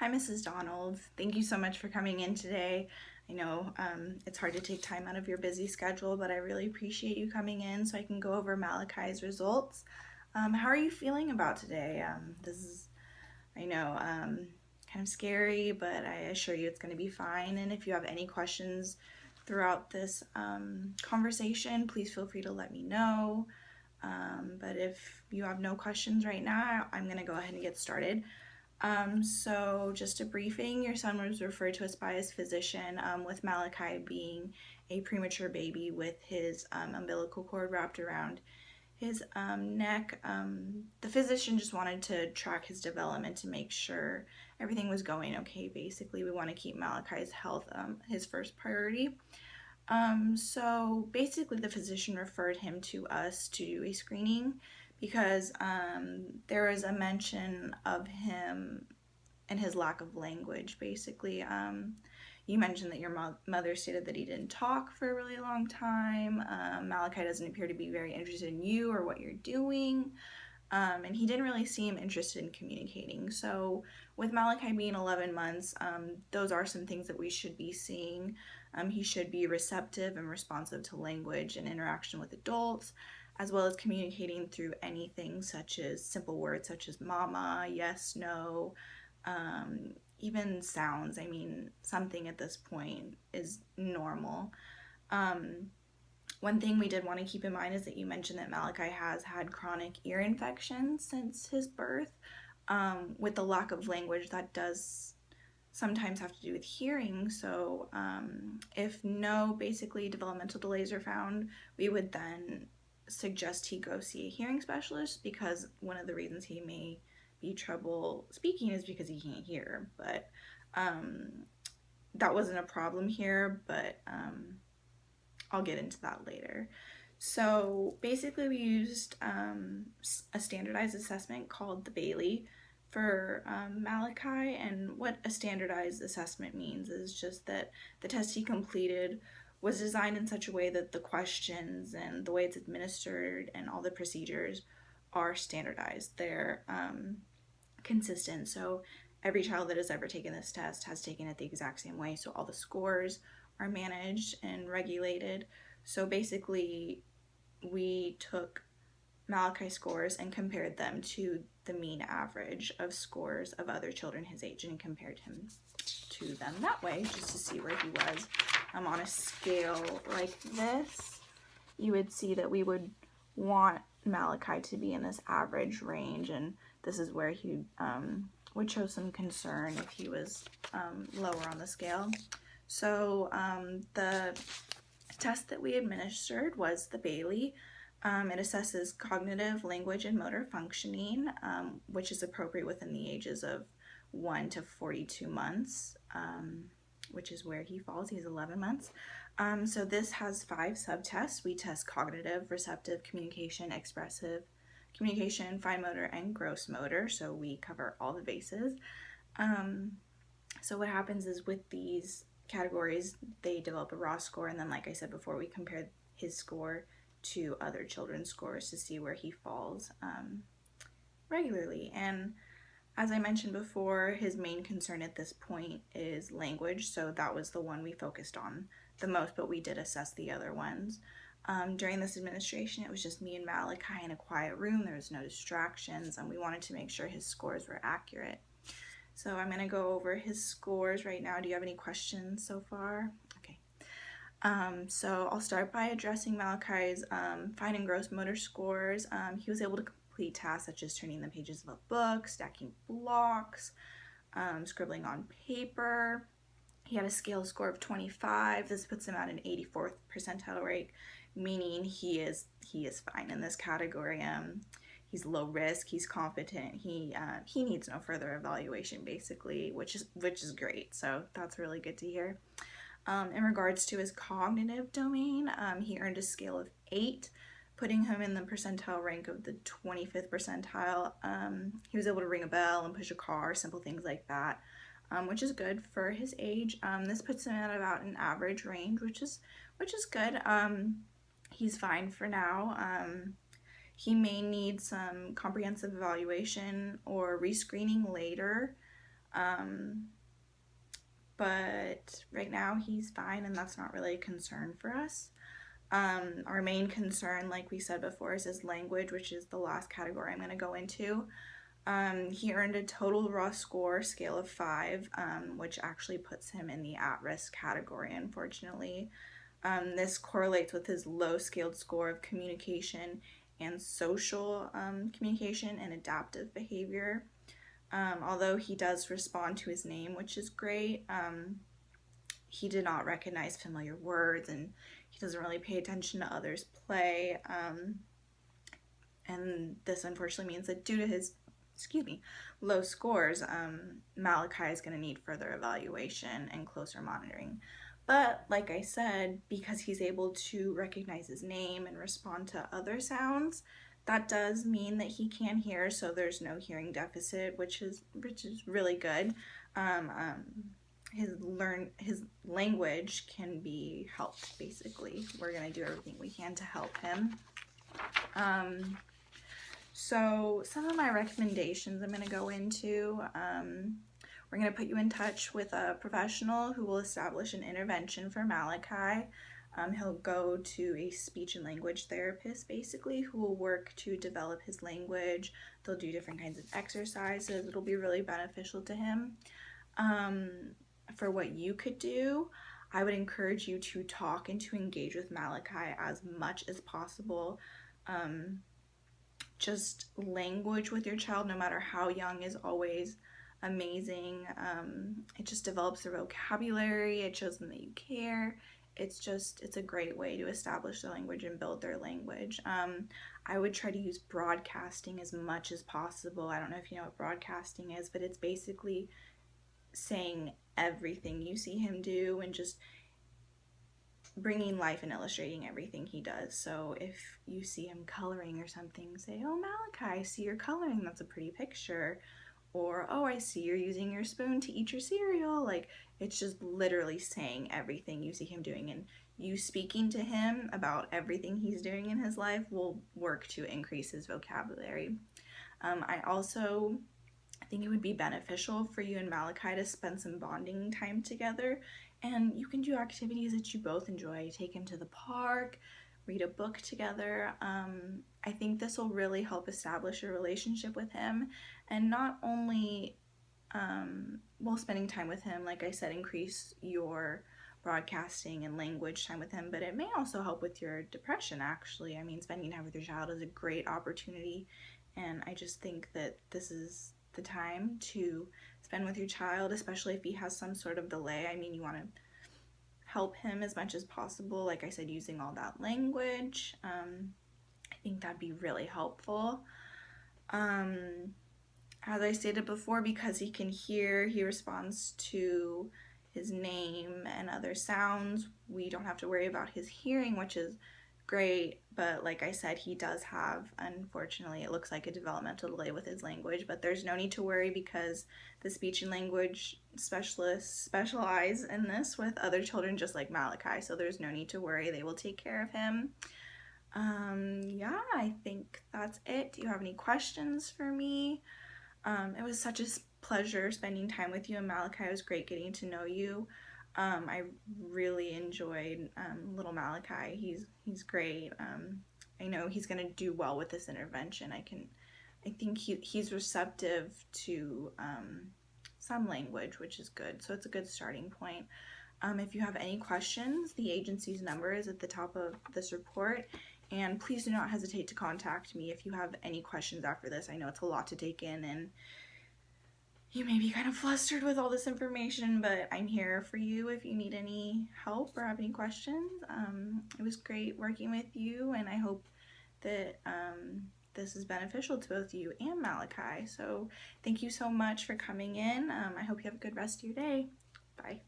Hi, Mrs. Donald. Thank you so much for coming in today. I know it's hard to take time out of your busy schedule, but I really appreciate you coming in so I can go over Malachi's results. How are you feeling about today? This is, I know, kind of scary, but I assure you it's going to be fine. And if you have any questions throughout this conversation, please feel free to let me know. But if you have no questions right now, I'm going to go ahead and get started. So just a briefing, your son was referred to us by his physician with Malachi being a premature baby with his umbilical cord wrapped around his neck. The physician just wanted to track his development to make sure everything was going okay. Basically, we want to keep Malachi's health his first priority. So basically, the physician referred him to us to do a screening because there was a mention of him and his lack of language. Basically, you mentioned that your mother stated that he didn't talk for a really long time. Malachi doesn't appear to be very interested in you or what you're doing. And he didn't really seem interested in communicating. So, with Malachi being 11 months, those are some things that we should be seeing. He should be receptive and responsive to language and interaction with adults, as well as communicating through anything such as simple words such as mama, yes, no, even sounds. I mean, something at this point is normal. Um, One thing we did want to keep in mind is that you mentioned that Malachi has had chronic ear infections since his birth. With the lack of language, that does sometimes have to do with hearing. So, if no basically developmental delays are found, we would then suggest he go see a hearing specialist because one of the reasons he may be trouble speaking is because he can't hear. But that wasn't a problem here, but I'll get into that later. So basically, we used a standardized assessment called the Bailey for Malachi. And what a standardized assessment means is just that the test he completed was designed in such a way that the questions and the way it's administered and all the procedures are standardized. They're consistent. So every child that has ever taken this test has taken it the exact same way. So all the scores are managed and regulated. So basically, we took Malachi scores and compared them to the mean average of scores of other children his age and compared him to them that way just to see where he was. On a scale like this, you would see that we would want Malachi to be in this average range, and this is where he would show some concern if he was lower on the scale. So the test that we administered was the Bailey. It assesses cognitive, language, and motor functioning, which is appropriate within the ages of 1 to 42 months, which is where he falls. He's 11 months. So this has 5 subtests. We test cognitive, receptive communication, expressive communication, fine motor, and gross motor. So we cover all the bases. So what happens is with these categories, they develop a raw score, and then, like I said before, we compare his score to other children's scores to see where he falls regularly. And as I mentioned before, his main concern at this point is language, so that was the one we focused on the most, but we did assess the other ones. During this administration, it was just me and Malachi in a quiet room. There was no distractions, and we wanted to make sure his scores were accurate. So I'm going to go over his scores right now. Do you have any questions so far? Okay. So I'll start by addressing Malachi's fine and gross motor scores. He was able to complete tasks such as turning the pages of a book, stacking blocks, scribbling on paper. He had a scale score of 25. This puts him at an 84th percentile rate, meaning he is fine in this category. He's low risk. He's competent. He needs no further evaluation, basically, which is great. So that's really good to hear. In regards to his cognitive domain, he earned a scale of 8, putting him in the percentile rank of the 25th percentile. He was able to ring a bell and push a car, simple things like that, which is good for his age. This puts him at about an average range, which is good. He's fine for now. He may need some comprehensive evaluation or rescreening later. But right now he's fine, and that's not really a concern for us. Our main concern, like we said before, is his language, which is the last category I'm going to go into. He earned a total raw score scale of 5, which actually puts him in the at-risk category, unfortunately. This correlates with his low scaled score of communication and social communication and adaptive behavior. Although he does respond to his name, which is great, he did not recognize familiar words, and he doesn't really pay attention to others' play. And this unfortunately means that due to his low scores, Malachi is going to need further evaluation and closer monitoring. But like I said, because he's able to recognize his name and respond to other sounds, that does mean that he can hear, so there's no hearing deficit, which is really good. His language can be helped, basically. We're going to do everything we can to help him. So some of my recommendations I'm going to go into. We're going to put you in touch with a professional who will establish an intervention for Malachi. He'll go to a speech and language therapist, basically, who will work to develop his language. They'll do different kinds of exercises. It'll be really beneficial to him. For what you could do, I would encourage you to talk and to engage with Malachi as much as possible. Just language with your child, no matter how young, is always amazing. It just develops their vocabulary. It shows them that you care. It's a great way to establish their language and build their language. I would try to use broadcasting as much as possible. I don't know if you know what broadcasting is, but it's basically saying everything you see him do and just bringing life and illustrating everything he does. So if you see him coloring or something, say, "Oh, Malachi, I see you're coloring. That's a pretty picture." Or, "Oh, I see you're using your spoon to eat your cereal." Like, it's just literally saying everything you see him doing, and you speaking to him about everything he's doing in his life will work to increase his vocabulary. I think it would be beneficial for you and Malachi to spend some bonding time together, and you can do activities that you both enjoy. Take him to the park, read a book together. I think this will really help establish a relationship with him, and not only while spending time with him, like I said, increase your broadcasting and language time with him, but it may also help with your depression, actually. I mean, spending time with your child is a great opportunity, and I just think that this is the time to spend with your child, especially if he has some sort of delay. I mean, you want to help him as much as possible, like I said, using all that language. I think that'd be really helpful. As I stated before, because he can hear, he responds to his name and other sounds. We don't have to worry about his hearing, which is great, but like I said, he does have, unfortunately, it looks like a developmental delay with his language, but there's no need to worry because the speech and language specialists specialize in this with other children just like Malachi, so there's no need to worry. They will take care of him. Yeah, I think that's it. Do you have any questions for me? It was such a pleasure spending time with you, and Malachi. It was great getting to know you. I really enjoyed little Malachi. He's great. I know he's gonna do well with this intervention. I think he's receptive to some language, which is good. So it's a good starting point. If you have any questions, the agency's number is at the top of this report. And please do not hesitate to contact me if you have any questions after this. I know it's a lot to take in, and you may be kind of flustered with all this information, but I'm here for you if you need any help or have any questions. It was great working with you, and I hope that this is beneficial to both you and Malachi. So thank you so much for coming in. I hope you have a good rest of your day. Bye.